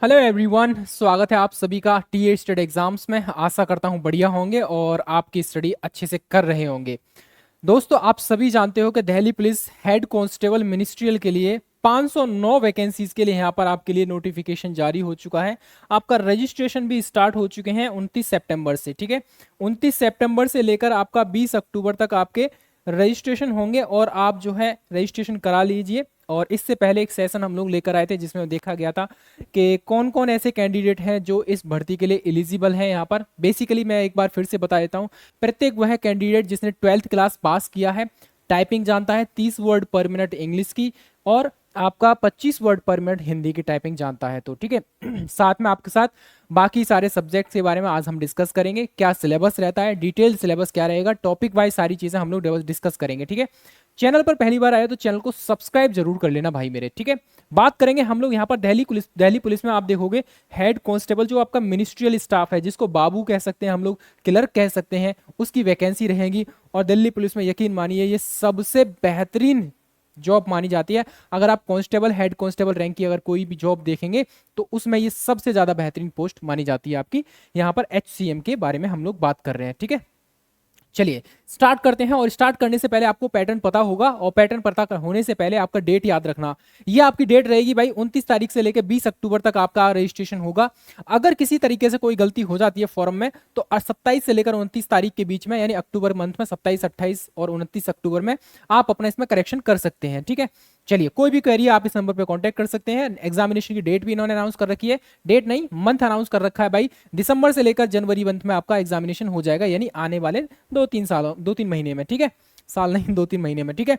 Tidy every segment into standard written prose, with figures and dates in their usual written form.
Hello everyone, स्वागत है आप सभी का टी स्टेट एग्जाम्स में। आशा करता हूं बढ़िया होंगे और आपकी स्टडी अच्छे से कर रहे होंगे। दोस्तों, आप सभी जानते हो कि Delhi police head constable ministerial के लिए 509 वैकेंसीज के लिए यहाँ पर आपके लिए नोटिफिकेशन जारी हो चुका है। आपका रजिस्ट्रेशन भी स्टार्ट हो चुके हैं 29 सितंबर से। ठीक है, 29 सितंबर से लेकर आपका 20 अक्टूबर तक आपके रजिस्ट्रेशन होंगे और आप जो है रजिस्ट्रेशन करा लीजिए। और इससे पहले एक सेशन हम लोग लेकर आए थे जिसमें देखा गया था कि कौन कौन ऐसे कैंडिडेट हैं जो इस भर्ती के लिए एलिजिबल हैं। यहाँ पर बेसिकली मैं एक बार फिर से बता देता हूँ, प्रत्येक वह कैंडिडेट जिसने 12th क्लास पास किया है, टाइपिंग जानता है 30 वर्ड पर मिनट इंग्लिश की, और आपका 25 वर्ड पर मिनट हिंदी की टाइपिंग जानता है। तो ठीक है, साथ में आपके साथ बाकी सारे सब्जेक्ट्स के बारे में आज हम डिस्कस करेंगे। क्या सिलेबस रहता है, डिटेल सिलेबस क्या रहेगा, टॉपिक वाइज सारी चीजें हम लोग डिस्कस करेंगे। ठीक है, चैनल पर पहली बार आए तो चैनल को सब्सक्राइब जरूर कर लेना भाई मेरे। ठीक है, बात करेंगे हम लोग यहाँ पर दिल्ली पुलिस में। आप देखोगे हेड कांस्टेबल जो आपका मिनिस्ट्रियल स्टाफ है, जिसको बाबू कह सकते हैं हम लोग, क्लर्क कह सकते हैं, उसकी वैकेंसी रहेगी। और दिल्ली पुलिस में यकीन मानिए ये सबसे बेहतरीन जॉब मानी जाती है। अगर आप कांस्टेबल, हेड कांस्टेबल रैंक की अगर कोई भी जॉब देखेंगे तो उसमें ये सबसे ज्यादा बेहतरीन पोस्ट मानी जाती है आपकी। यहाँ पर HCM के बारे में हम लोग बात कर रहे हैं। ठीक है, चलिए स्टार्ट करते हैं। और स्टार्ट करने से पहले आपको पैटर्न पता होगा, और पैटर्न पता होने से पहले आपका डेट याद रखना। ये आपकी डेट रहेगी भाई 29 तारीख से लेकर 20 अक्टूबर तक आपका रजिस्ट्रेशन होगा। अगर किसी तरीके से कोई गलती हो जाती है फॉर्म में तो 27 से लेकर 29 तारीख के बीच में, यानी अक्टूबर मंथ में 27, 28 और 29 अक्टूबर में आप अपना इसमें करेक्शन कर सकते हैं। ठीक है, चलिए कोई भी क्वेरी आप इस नंबर पे कांटेक्ट कर सकते हैं। एग्जामिनेशन की डेट भी इन्होंने अनाउंस कर रखी है, डेट नहीं मंथ अनाउंस कर रखा है भाई। दिसंबर से लेकर जनवरी मंथ में आपका एग्जामिनेशन हो जाएगा, यानी आने वाले 2-3 महीने में। ठीक है, साल नहीं, 2-3 महीने में। ठीक है,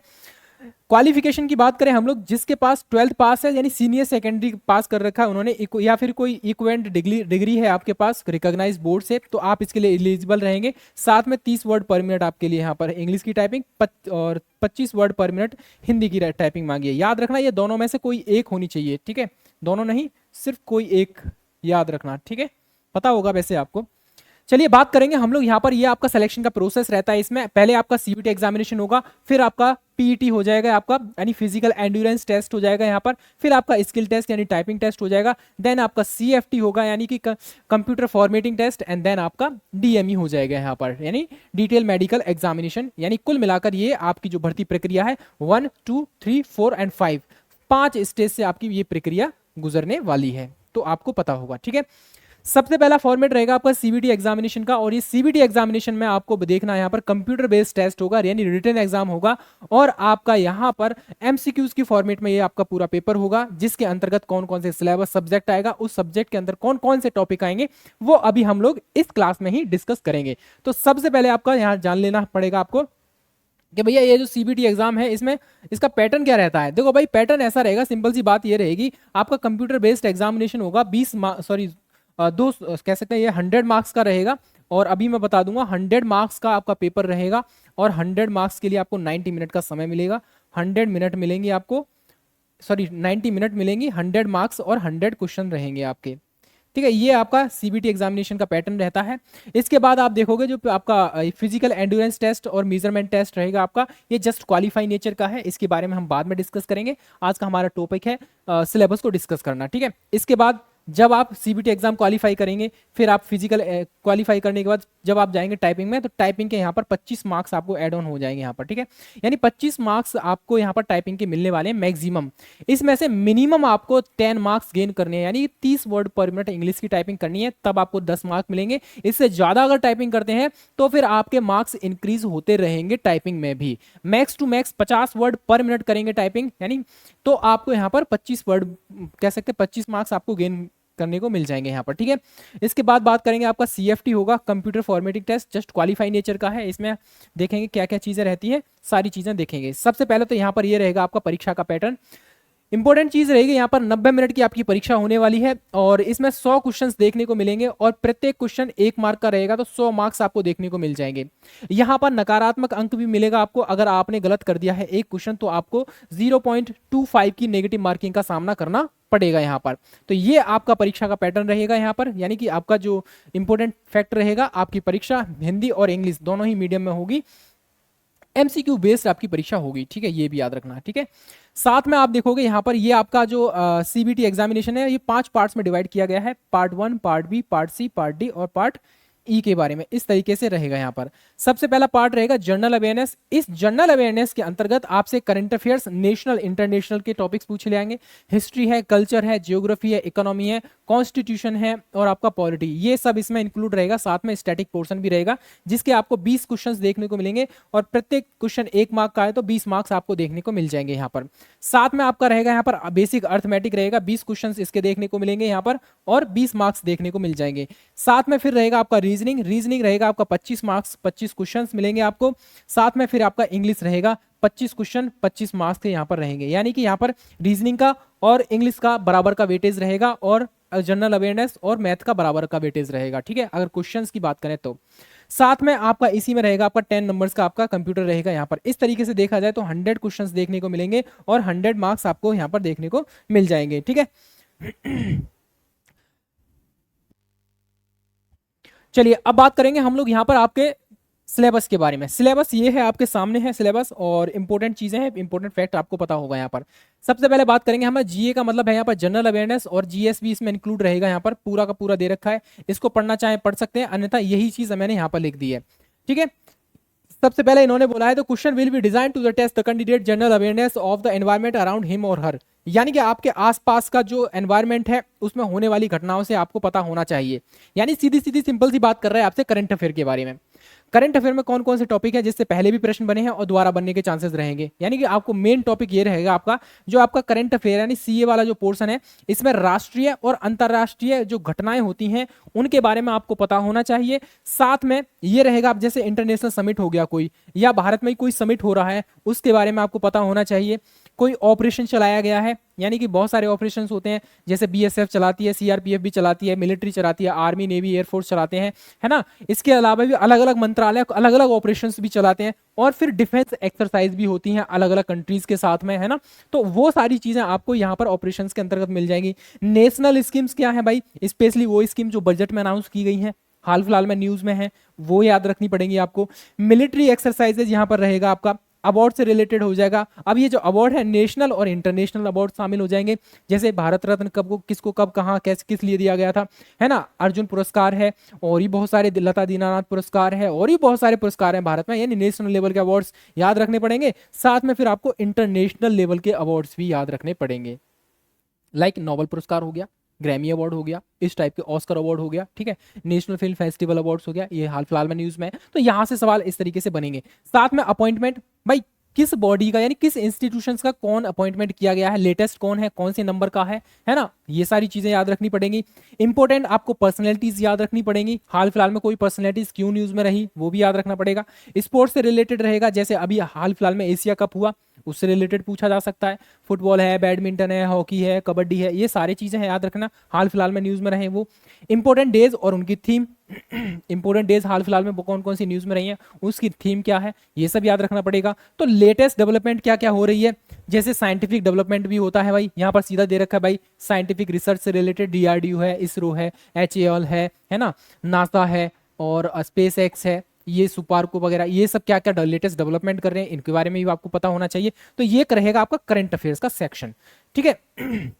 क्वालिफिकेशन की बात करें हम लोग, जिसके पास 12th पास है यानी सीनियर सेकेंडरी पास कर रखा है उन्होंने, या फिर कोई इक्विवेलेंट डिग्री है आपके पास रिकॉग्नाइज बोर्ड से, तो आप इसके लिए एलिजिबल रहेंगे। साथ में 30 वर्ड पर मिनट आपके लिए यहाँ पर इंग्लिश की टाइपिंग और 25 वर्ड पर मिनट हिंदी की टाइपिंग मांगी है। याद रखना ये दोनों में से कोई एक होनी चाहिए। ठीक है, दोनों नहीं, सिर्फ कोई एक याद रखना। ठीक है, पता होगा वैसे आपको। चलिए बात करेंगे हम लोग यहाँ पर, ये आपका सिलेक्शन का प्रोसेस रहता है। इसमें पहले आपका सीबीटी एग्जामिनेशन होगा, फिर आपका पीईटी हो जाएगा आपका, यानी फिजिकल एंड्योरेंस टेस्ट हो जाएगा यहाँ पर, फिर आपका स्किल टेस्ट यानी टाइपिंग टेस्ट हो जाएगा, देन आपका सीएफटी होगा यानी कि computer formatting test, and then आपका डीएमई हो जाएगा यहाँ पर, यानी डिटेल मेडिकल एग्जामिनेशन। यानी कुल मिलाकर ये आपकी जो भर्ती प्रक्रिया है 1, 2, 3, 4 एंड 5, 5 स्टेज से आपकी ये प्रक्रिया गुजरने वाली है, तो आपको पता होगा। ठीक है, सबसे पहला फॉर्मेट रहेगा आपका सीबीटी एग्जामिनेशन का, और ये सीबीटी एग्जामिनेशन में आपको देखना यहाँ पर कंप्यूटर बेस्ड टेस्ट होगा, यानी रिटन एग्जाम होगा, और आपका यहाँ पर एमसीक्यूज की फॉर्मेट में ये आपका पूरा पेपर होगा, जिसके अंतर्गत कौन कौन से सिलेबस सब्जेक्ट आएगा, उस सब्जेक्ट के अंदर कौन कौन से टॉपिक आएंगे वो अभी हम लोग इस क्लास में ही डिस्कस करेंगे। तो सबसे पहले आपका यहाँ जान लेना पड़ेगा आपको कि भैया ये जो सीबीटी एग्जाम है इसमें इसका पैटर्न क्या रहता है। देखो भाई, पैटर्न ऐसा रहेगा, सिंपल सी बात ये रहेगी, आपका कंप्यूटर बेस्ड एग्जामिनेशन होगा, 20 सॉरी दो कह सकते हैं, ये 100 मार्क्स का रहेगा। और अभी मैं बता दूंगा 100 मार्क्स का आपका पेपर रहेगा, और 100 मार्क्स के लिए आपको 90 मिनट का समय मिलेगा। 100 मिनट मिलेंगे आपको, सॉरी 90 मिनट मिलेंगी, 100 मार्क्स और 100 क्वेश्चन रहेंगे आपके। ठीक है, ये आपका सीबीटी एग्जामिनेशन का पैटर्न रहता है। इसके बाद आप देखोगे जो आपका फिजिकल एंड्योरेंस टेस्ट और मेजरमेंट टेस्ट रहेगा आपका, ये जस्ट क्वालिफाई नेचर का है, इसके बारे में हम बाद में डिस्कस करेंगे। आज का हमारा टॉपिक है सिलेबस को डिस्कस करना। ठीक है, इसके बाद जब आप सीबीटी एग्जाम क्वालिफाई करेंगे, फिर आप फिजिकल क्वालिफाई करने के बाद जब आप जाएंगे टाइपिंग में, तो टाइपिंग के यहाँ पर 25 मार्क्स आपको ऐड ऑन हो जाएंगे यहाँ पर। ठीक है, यानी 25 मार्क्स आपको यहाँ पर टाइपिंग के मिलने वाले हैं मैक्सिमम। इसमें से मिनिमम आपको 10 मार्क्स गेन करने हैं, यानी 30 वर्ड पर मिनट इंग्लिश की टाइपिंग करनी है, तब आपको 10 मार्क्स मिलेंगे। इससे ज्यादा अगर टाइपिंग करते हैं तो फिर आपके मार्क्स इंक्रीज होते रहेंगे टाइपिंग में भी। Max to max 50 word per minute करेंगे टाइपिंग, यानी तो आपको यहाँ पर 25 वर्ड कह सकते हैं, 25 मार्क्स आपको गेन करने को मिल जाएंगे यहाँ पर। ठीक है, इसके बाद बात करेंगे आपका सीएफटी होगा, computer formatting test, just qualify nature का है। इसमें देखेंगे क्या क्या चीजें रहती है, सारी चीजें देखेंगे। सबसे पहले तो यहाँ पर ये रहेगा आपका परीक्षा का पैटर्न। इंपॉर्टेंट चीज रहेगी यहाँ पर, 90 मिनट की आपकी परीक्षा होने वाली है, और इसमें 100 क्वेश्चंस देखने को मिलेंगे, और प्रत्येक क्वेश्चन 1 मार्क का रहेगा, तो 100 मार्क्स आपको देखने को मिल जाएंगे। यहाँ पर नकारात्मक अंक भी मिलेगा आपको, अगर आपने गलत कर दिया है एक क्वेश्चन तो आपको 0.25 की नेगेटिव मार्किंग का सामना करना पड़ेगा यहाँ पर। तो ये आपका परीक्षा का पैटर्न रहेगा यहाँ पर, यानी कि आपका जो इंपॉर्टेंट फैक्ट रहेगा, आपकी परीक्षा हिंदी और इंग्लिश दोनों ही मीडियम में होगी। एमसीक्यू बेस्ड आपकी परीक्षा होगी, ठीक है, ये भी याद रखना, ठीक है। साथ में आप देखोगे यहाँ पर ये आपका जो सीबीटी एग्जामिनेशन है ये 5 पार्ट्स में डिवाइड किया गया है, part 1, part B, part C, part D और पार्ट ई के बारे में इस तरीके से रहेगा। यहाँ पर सबसे पहला पार्ट रहेगा जनरल अवेयरनेस। इस जनरल अवेयरनेस के अंतर्गत आपसे करंट अफेयर्स, नेशनल इंटरनेशनल के टॉपिक्स पूछे जाएंगे। हिस्ट्री है, कल्चर है, जियोग्राफी है, इकोनॉमी है, कॉन्स्टिट्यूशन है और आपका पॉलिटी, ये सब इसमें इंक्लूड रहेगा। साथ में स्टैटिक पोर्शन भी रहेगा जिसके आपको 20 क्वेश्चंस देखने को मिलेंगे और प्रत्येक क्वेश्चन 1 मार्क का है तो 20 मार्क्स आपको देखने को मिल जाएंगे यहाँ पर। साथ में आपका रहेगा यहाँ पर बेसिक अर्थमेटिक रहेगा, 20 क्वेश्चंस इसके देखने को मिलेंगे यहाँ पर और 20 मार्क्स देखने को मिल जाएंगे। साथ में फिर रहेगा आपका रीजनिंग रहेगा आपका 25 मार्क्स, 25 क्वेश्चंस मिलेंगे आपको। साथ में फिर आपका इंग्लिश रहेगा 25 क्वेश्चन 25 मार्क्स के यहाँ पर रहेंगे, यानी कि यहाँ पर रीजनिंग का और इंग्लिश का बराबर का वेटेज रहेगा और जनरल अवेयरनेस और मैथ का बराबर का वेटेज रहेगा, ठीक है, अगर क्वेश्चंस की बात करें तो। साथ में आपका इसी में रहेगा आपका 10 नंबर्स का आपका कंप्यूटर रहेगा यहाँ पर। इस तरीके से देखा जाए तो 100 क्वेश्चंस देखने को मिलेंगे और 100 मार्क्स आपको यहाँ पर देखने को मिल जाएंगे, ठीक है। चलिए अब बात करेंगे हम लोग यहाँ पर आपके सिलेबस के बारे में। सिलेबस ये है, आपके सामने है सिलेबस और इंपॉर्टेंट चीजें हैं, इंपॉर्टेंट फैक्ट आपको पता होगा यहाँ पर। सबसे पहले बात करेंगे हमें जीए का, मतलब है यहाँ पर जनरल अवेयरनेस और जीएस भी इसमें इंक्लूड रहेगा। यहाँ पर पूरा का पूरा दे रखा है, इसको पढ़ना चाहे पढ़ सकते हैं, अन्यथा यही चीज मैंने यहाँ पर लिख दी है, ठीक है। सबसे पहले इन्होंने बोला है तो question will be design to the test the candidate general awareness of the environment around him और हर, यानी कि आपके आसपास का जो एनवायरनमेंट है उसमें होने वाली घटनाओं से आपको पता होना चाहिए। यानी सीधी सीधी सिंपल सी बात कर रहा है आपसे करंट अफेयर के बारे में। करंट अफेयर में कौन कौन से टॉपिक है जिससे पहले भी प्रश्न बने हैं और दोबारा बनने के चांसेस रहेंगे, यानी कि आपको मेन टॉपिक ये रहेगा आपका जो आपका करंट अफेयर यानी सीए वाला जो पोर्शन है, इसमें राष्ट्रीय और अंतरराष्ट्रीय जो घटनाएं होती हैं उनके बारे में आपको पता होना चाहिए। साथ में ये रहेगा, आप जैसे इंटरनेशनल समिट हो गया कोई, या भारत में कोई समिट हो रहा है उसके बारे में आपको पता होना चाहिए। कोई ऑपरेशन चलाया गया है, यानी कि बहुत सारे ऑपरेशन होते हैं, जैसे बीएसएफ चलाती है, सीआरपीएफ भी चलाती है, मिलिट्री चलाती है, आर्मी, नेवी, एयरफोर्स चलाते हैं, है ना। इसके अलावा भी अलग अलग मंत्रालय अलग अलग ऑपरेशंस भी चलाते हैं और फिर डिफेंस एक्सरसाइज भी होती हैं अलग अलग कंट्रीज के साथ में, है ना। तो वो सारी चीजें आपको यहाँ पर ऑपरेशंस के अंतर्गत मिल जाएंगी। नेशनल स्कीम्स क्या है भाई, स्पेशली वो स्कीम जो बजट में अनाउंस की गई है, हाल फिलहाल में न्यूज में है, वो याद रखनी पड़ेगी आपको। मिलिट्री एक्सरसाइजेज यहाँ पर रहेगा आपका। अवार्ड से रिलेटेड हो जाएगा। अब ये जो अवार्ड है नेशनल और इंटरनेशनल अवार्ड शामिल हो जाएंगे, जैसे भारत रत्न कब को किसको कब कहाँ कैसे किस लिए दिया गया था, है ना। अर्जुन पुरस्कार है और ये बहुत सारे लता दीनानाथ पुरस्कार है और ये बहुत सारे पुरस्कार हैं भारत में, यानी नेशनल लेवल के अवार्ड्स याद रखने पड़ेंगे। साथ में फिर आपको इंटरनेशनल लेवल के अवार्ड्स भी याद रखने पड़ेंगे, लाइक नोबेल पुरस्कार हो गया, ग्रैमी अवार्ड हो गया, इस टाइप के ऑस्कर अवार्ड हो गया, ठीक है, नेशनल फिल्म फेस्टिवल अवार्ड्स हो गया, ये हाल फिलहाल में न्यूज में है। तो यहां से सवाल इस तरीके से बनेंगे। साथ में अपॉइंटमेंट, भाई किस बॉडी का यानी किस इंस्टीट्यूशंस का कौन अपॉइंटमेंट किया गया है, लेटेस्ट कौन है, कौन से नंबर का है ना, ये सारी चीजें याद रखनी पड़ेंगी। इंपॉर्टेंट आपको पर्सनैलिटीज याद रखनी पड़ेंगी, हाल फिलहाल में कोई पर्सनैलिटीज क्यों न्यूज में रही वो भी याद रखना पड़ेगा। स्पोर्ट्स से रिलेटेड रहेगा, जैसे अभी हाल फिलहाल में एशिया कप हुआ उससे रिलेटेड पूछा जा सकता है। फुटबॉल है, बैडमिंटन है, हॉकी है, कबड्डी है, ये सारी चीजें हैं याद रखना, हाल फिलहाल में न्यूज में रहे वो। इंपॉर्टेंट डेज और उनकी थीम, इंपॉर्टेंट डेज हाल फिलहाल में कौन कौन सी न्यूज में रही है, उसकी थीम क्या है, ये सब याद रखना पड़ेगा। तो लेटेस्ट डेवलपमेंट क्या क्या हो रही है, जैसे साइंटिफिक डेवलपमेंट भी होता है भाई, यहाँ पर सीधा दे रखा है भाई, साइंटिफिक रिसर्च से रिलेटेड डीआरडीओ है, इसरो है, एचएएल है ना, नासा है और स्पेस एक्स है, ये सुपारको वगैरह, ये सब क्या क्या लेटेस्ट डेवलपमेंट कर रहे हैं इनके बारे में भी आपको पता होना चाहिए। तो ये रहेगा आपका करंट अफेयर्स का सेक्शन, ठीक है।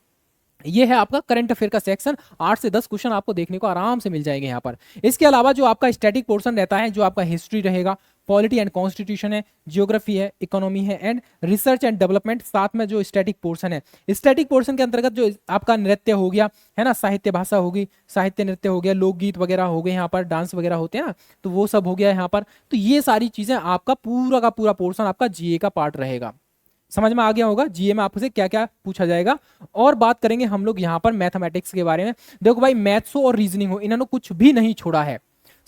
ये है आपका करंट अफेयर का सेक्शन, 8 से 10 क्वेश्चन आपको देखने को आराम से मिल जाएंगे यहाँ पर। इसके अलावा जो आपका स्टैटिक पोर्शन रहता है, जो आपका हिस्ट्री रहेगा, पॉलिटी एंड कॉन्स्टिट्यूशन है, जियोग्राफी है, इकोनॉमी है एंड रिसर्च एंड डेवलपमेंट, साथ में जो स्टैटिक पोर्शन है, स्टैटिक पोर्शन के अंतर्गत जो आपका नृत्य हो गया, है ना, साहित्य भाषा होगी, साहित्य नृत्य हो गया, लोकगीत वगैरह हो गए, यहाँ पर डांस वगैरह होते हैं ना, तो वो सब हो गया यहाँ पर। तो ये सारी चीजें आपका पूरा का पूरा पोर्शन आपका जीए का पार्ट रहेगा। समझ में आ गया होगा जीए में आपसे क्या क्या पूछा जाएगा। और बात करेंगे हम लोग यहाँ पर मैथमेटिक्स के बारे में। देखो भाई, मैथ्स हो और रीजनिंग हो, इन्होंने कुछ भी नहीं छोड़ा है,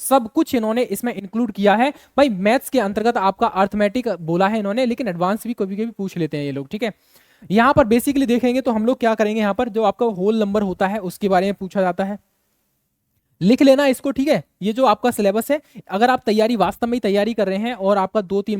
सब कुछ इन्होंने इसमें इंक्लूड किया है भाई। मैथ्स के अंतर्गत आपका अर्थमेटिक बोला है इन्होंने, लेकिन एडवांस भी कभी कभी पूछ लेते हैं ये लोग, ठीक है। यहाँ पर बेसिकली देखेंगे तो हम लोग क्या करेंगे, यहाँ पर जो आपका होल नंबर होता है उसके बारे में पूछा जाता है, लिख लेना इसको, ठीक है। ये जो आपका सिलेबस है, अगर आप तैयारी वास्तव में ही तैयारी कर रहे हैं और आपका 3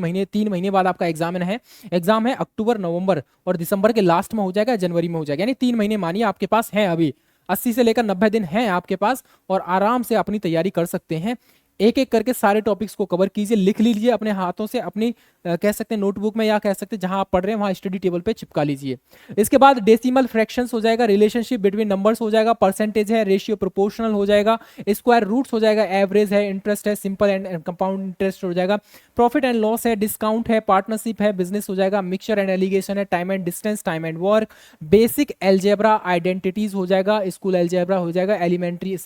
महीने बाद आपका एग्जाम है अक्टूबर, नवंबर और दिसंबर के लास्ट में हो जाएगा, जनवरी में हो जाएगा, यानी 3 महीने मानिए आपके पास है, अभी 80 से लेकर 90 दिन हैं आपके पास और आराम से अपनी तैयारी कर सकते हैं। एक एक करके सारे टॉपिक्स को कवर कीजिए, लिख लीजिए अपने हाथों से, अपनी कह सकते हैं नोटबुक में, या कह सकते हैं जहां आप पढ़ रहे हैं वहां स्टडी टेबल पे चिपका लीजिए। इसके बाद डेसिमल फ्रैक्शंस हो जाएगा, रिलेशनशिप बिटवीन नंबर्स हो जाएगा, परसेंटेज है, रेशियो प्रोपोर्शनल हो जाएगा, स्क्वायर रूट्स हो जाएगा, एवरेज है, इंटरेस्ट है, सिंपल एंड कंपाउंड इंटरेस्ट हो जाएगा, प्रॉफिट एंड लॉस है, डिस्काउंट है, पार्टनरशिप है, बिजनेस हो जाएगा, मिक्सचर एंड एलिगेशन है, time and distance, time and work, basic algebra, identities हो जाएगा, स्कूल एल्जेब्रा हो जाएगा, एलिमेंट्री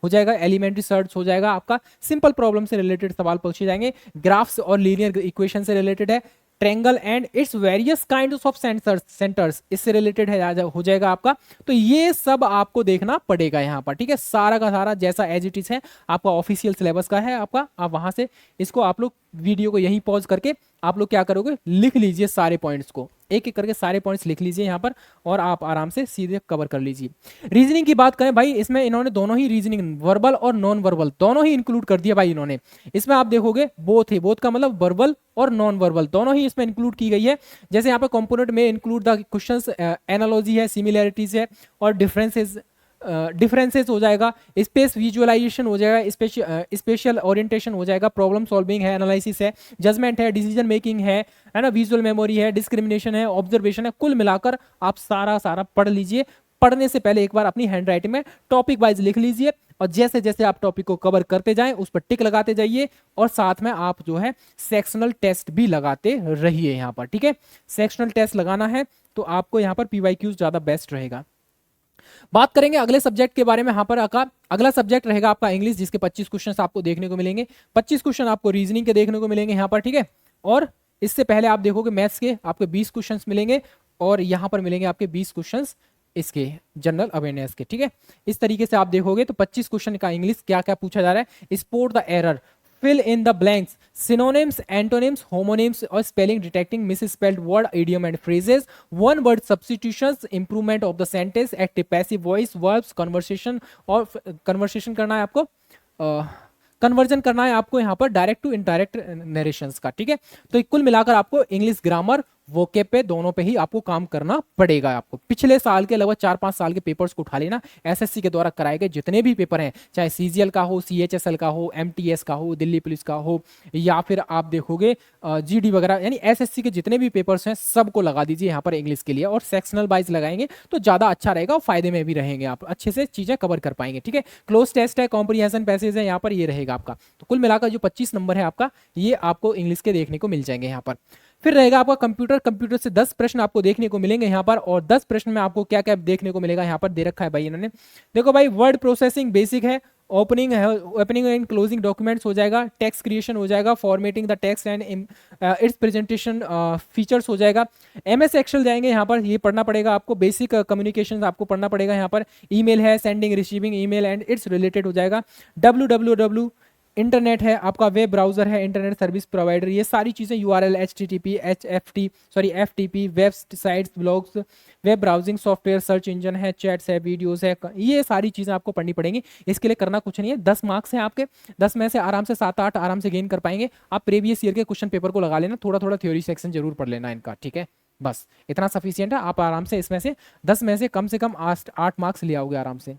हो जाएगा, एलिमेंट्री सर्च हो जाएगा आपका, सिंपल प्रॉब्लम से रिलेटेड सवाल पूछे जाएंगे, ग्राफ्स और लीनियर इक्वेशन से रिलेटेड है, triangle and its various kinds of centres इससे रिलेटेड है हो जाएगा आपका। तो ये सब आपको देखना पड़ेगा यहाँ पर, ठीक है, सारा का सारा जैसा एज इट इज है आपका ऑफिशियल सिलेबस का है आपका, आप वहां से इसको आप लोग वीडियो को यहीं पॉज करके आप लोग क्या करोगे, लिख लीजिए सारे पॉइंट्स को, एक एक करके सारे पॉइंट्स लिख लीजिए यहाँ पर और आप आराम से सीधे कवर कर लीजिए। रीजनिंग की बात करें भाई, इसमें इन्होंने दोनों ही रीजनिंग वर्बल और नॉन वर्बल दोनों ही इंक्लूड कर दिया भाई इन्होंने। इसमें आप देखोगे बोथ है, बोथ का मतलब वर्बल और नॉन वर्बल दोनों ही इसमें इंक्लूड की गई है। जैसे यहाँ पे कंपोनेंट में इंक्लूड द क्वेश्चंस, एनालॉजी है, सिमिलैरिटीज है और डिफरेंसेस हो जाएगा, स्पेस विजुअलाइजेशन हो जाएगा, स्पेशल ओरिएंटेशन हो जाएगा, प्रॉब्लम सॉल्विंग है, एनालिसिस है, जजमेंट है, डिसीजन मेकिंग है ना, विजुअल मेमोरी है, डिस्क्रिमिनेशन है, ऑब्जर्वेशन है। कुल मिलाकर आप सारा पढ़ लीजिए। पढ़ने से पहले एक बार अपनी हैंडराइटिंग में टॉपिक वाइज लिख लीजिए और जैसे जैसे आप टॉपिक को कवर करते जाएं उस पर टिक लगाते जाइए और साथ में आप जो है सेक्शनल टेस्ट भी लगाते रहिए यहाँ पर, ठीक है। सेक्शनल टेस्ट लगाना है तो आपको यहाँ पर पीवाईक्यूज ज्यादा बेस्ट रहेगा। बात करेंगे अगले सब्जेक्ट के बारे में। यहाँ पर अगला सब्जेक्ट रहेगा आपका इंग्लिश, जिसके 25 क्वेश्चन आपको देखने को मिलेंगे, 25 क्वेश्चन आपको रीजनिंग के देखने को मिलेंगे यहाँ पर, ठीक है। और इससे पहले आप देखोगे मैथ्स के आपके 20 क्वेश्चन मिलेंगे और यहाँ पर मिलेंगे आपके 20 क्वेश्चन इसके जनरल अवेयरनेस के, ठीक है। इस तरीके से आप देखोगे तो 25 क्वेश्चन का इंग्लिश क्या क्या पूछा जा रहा है, spot the error, fill in the blanks, synonyms, antonyms, homonyms और spelling detecting misspelled word, idiom and phrases, one word substitutions, improvement of the sentence, active passive voice, verbs, conversation और conversation करना है आपको, कन्वर्जन करना है आपको यहाँ पर डायरेक्ट टू इनडायरेक्ट नरेशंस का, ठीक है। तो कुल मिलाकर आपको इंग्लिश ग्रामर वोके पे दोनों पे ही आपको काम करना पड़ेगा। आपको पिछले साल के लगभग 4-5 साल के पेपर्स को उठा लेना, एसएससी के द्वारा कराए गए जितने भी पेपर हैं, चाहे सीजीएल का हो, सीएचएसएल का हो, एमटीएस का हो, दिल्ली पुलिस का हो, या फिर आप देखोगे जीडी वगैरह, यानी एसएससी के जितने भी पेपर्स हैं सबको लगा दीजिए यहाँ पर इंग्लिश के लिए, और सेक्शनल वाइज लगाएंगे तो ज्यादा अच्छा रहेगा और फायदे में भी रहेंगे, आप अच्छे से चीजें कवर कर पाएंगे, ठीक है। क्लोज टेस्ट है, कॉम्प्रिहेंशन पैसेज है, यहाँ पर ये रहेगा आपका। तो कुल मिलाकर जो 25 नंबर है आपका, ये आपको इंग्लिश के देखने को मिल जाएंगे यहाँ पर। फिर रहेगा आपका कंप्यूटर से 10 प्रश्न आपको देखने को मिलेंगे यहाँ पर, और 10 प्रश्न में आपको क्या क्या देखने को मिलेगा यहाँ पर दे रखा है भाई इन्होंने। देखो भाई, वर्ड प्रोसेसिंग बेसिक है, ओपनिंग है, ओपनिंग एंड क्लोजिंग डॉक्यूमेंट्स हो जाएगा, टेक्स्ट क्रिएशन हो जाएगा, formatting the text and it's presentation features हो जाएगा, एमएस एक्सेल जाएंगे यहाँ पर, ये पढ़ना पड़ेगा आपको, बेसिक कम्युनिकेशन आपको पढ़ना पड़ेगा यहाँ पर, ईमेल है, sending receiving email and it's related हो जाएगा, www इंटरनेट है आपका, वेब ब्राउजर है, इंटरनेट सर्विस प्रोवाइडर, ये सारी चीज़ें, URL, HTTP, FTP, web sites, blogs, web browsing software, search engine है, चैट्स है, वीडियोस है, ये सारी चीज़ें आपको पढ़नी पड़ेंगी। इसके लिए करना कुछ नहीं है, 10 मार्क्स हैं आपके, 10 में से आराम से 7-8 आराम से गेन कर पाएंगे आप। प्रीवियस ईयर के क्वेश्चन पेपर को लगा लेना, थोड़ा थोड़ा थ्योरी सेक्शन जरूर पढ़ लेना इनका, ठीक है। बस इतना सफिशियंट है, आप आराम से इसमें से 10 में से कम 8 मार्क्स ले आओगे आराम से,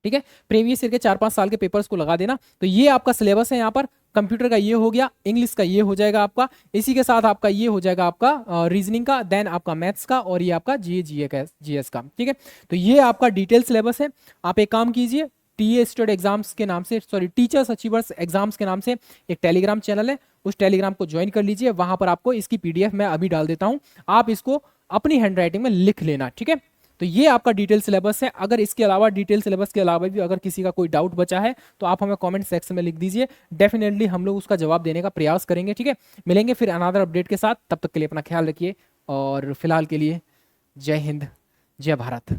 ठीक है। प्रीवियस ईयर के 4-5 साल के पेपर्स को लगा देना। तो ये आपका सिलेबस है यहाँ पर, कंप्यूटर का ये हो गया, इंग्लिश का ये हो जाएगा आपका, इसी के साथ आपका ये हो जाएगा आपका रीजनिंग का, देन आपका मैथ्स का, और ये आपका जीएस का, ठीक है। तो ये आपका डिटेल सिलेबस है। आप एक काम कीजिए, टीए स्टडी एग्जाम्स के नाम से, सॉरी टीचर्स अचीवर्स एग्जाम्स के नाम से एक टेलीग्राम चैनल है, उस टेलीग्राम को ज्वाइन कर लीजिए। वहां पर आपको इसकी पीडीएफ मैं अभी डाल देता हूं, आप इसको अपनी हैंडराइटिंग में लिख लेना, ठीक है। तो ये आपका डिटेल सिलेबस है। अगर इसके अलावा डिटेल सिलेबस के अलावा भी अगर किसी का कोई डाउट बचा है तो आप हमें कमेंट सेक्शन में लिख दीजिए, डेफिनेटली हम लोग उसका जवाब देने का प्रयास करेंगे, ठीक है। मिलेंगे फिर अनदर अपडेट के साथ, तब तक के लिए अपना ख्याल रखिए और फिलहाल के लिए जय हिंद, जय भारत।